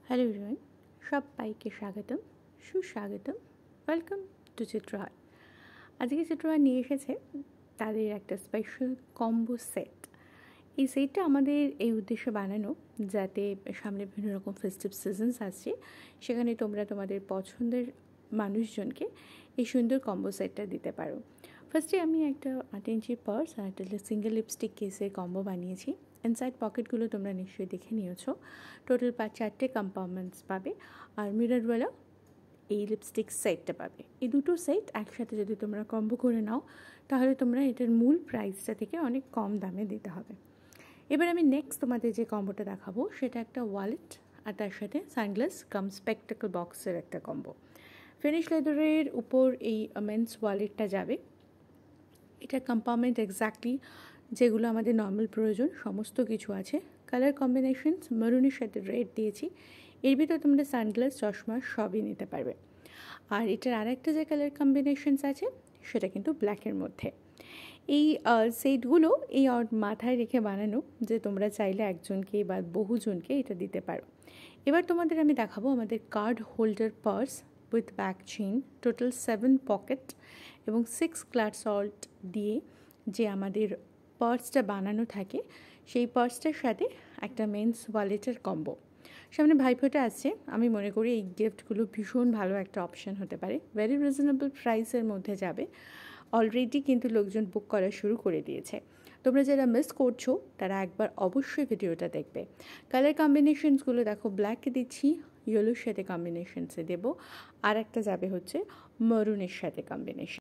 Hello everyone, সবাইকে স্বাগতম, সুস্বাগতম, ওয়েলকাম টু চিত্রহার। আজকে চিত্রহার নিয়ে এসেছে তাদের একটা স্পেশাল কম্বো সেট। এই সেটটা আমাদের এই উদ্দেশ্যে বানানো যাতে সামনে বিভিন্ন রকম ফেস্টিভ সিজনস আসছে, সেখানে তোমরা তোমাদের পছন্দের মানুষজনকে এই সুন্দর কম্বো সেটটা দিতে পারো। ফার্স্টে আমি একটা 8 ইঞ্চি পার্স আর একটা সিঙ্গেল লিপস্টিক কেসের কম্বো বানিয়েছি। ইনসাইড পকেটগুলো তোমরা নিশ্চয়ই দেখে নিয়েছো। টোটাল 4টে কম্পার্টমেন্টস পাবে আর মিররওয়ালা এই লিপস্টিক সেটটা পাবে। এই দুটো সেট একসাথে যদি তোমরা কম্বো করে নাও তাহলে তোমরা এটার মূল প্রাইসটা থেকে অনেক কম দামে দিতে হবে। এবার আমি নেক্সট তোমাদের যে কম্বোটা দেখাবো সেটা একটা ওয়ালেট আর তার সাথে সানগ্লাস কাম স্পেকটাকল বক্সের একটা কম্বো। ফিনিশ লেদারের উপর এই মেন্স ওয়ালেটটা যাবে। এটা কম্পার্টমেন্ট এক্স্যাক্টলি যেগুলো আমাদের নর্মাল প্রয়োজন সমস্ত কিছু আছে। কালার কম্বিনেশনস মেরুনের সাথে রেড দিয়েছি। এর ভিতরে তোমরা সানগ্লাস, চশমা সবই নিতে পারবে। আর এটার আরেকটা যে কালার কম্বিনেশনস আছে সেটা কিন্তু ব্ল্যাকের মধ্যে। এই সেটগুলো এই মাথায় রেখে বানানো যে তোমরা চাইলে একজনকে বা বহুজনকে এটা দিতে পারো। এবার তোমাদের আমি দেখাবো আমাদের card holder purse with back chain, total 7 pocket এবং 6 ক্লাড সল্ট দিয়ে যে আমাদের পার্সটা বানানো থাকে সেই পার্সটার সাথে একটা মেন্স ওয়ালেটের কম্বো। সামনে ভাইফোঁটা আছে, আমি মনে করি এই গিফটগুলো ভীষণ ভালো একটা অপশান হতে পারে। ভেরি রিজনেবল প্রাইসের মধ্যে যাবে। অলরেডি কিন্তু লোকজন বুক করা শুরু করে দিয়েছে। তোমরা যারা মিস করছো তারা একবার অবশ্যই ভিডিওটা দেখবে। কালার কম্বিনেশনসগুলো দেখো, ব্ল্যাকে দিচ্ছি, ইয়েলোর সাথে কম্বিনেশনসে দেবো, আর একটা যাবে হচ্ছে মেরুনের সাথে কম্বিনেশন।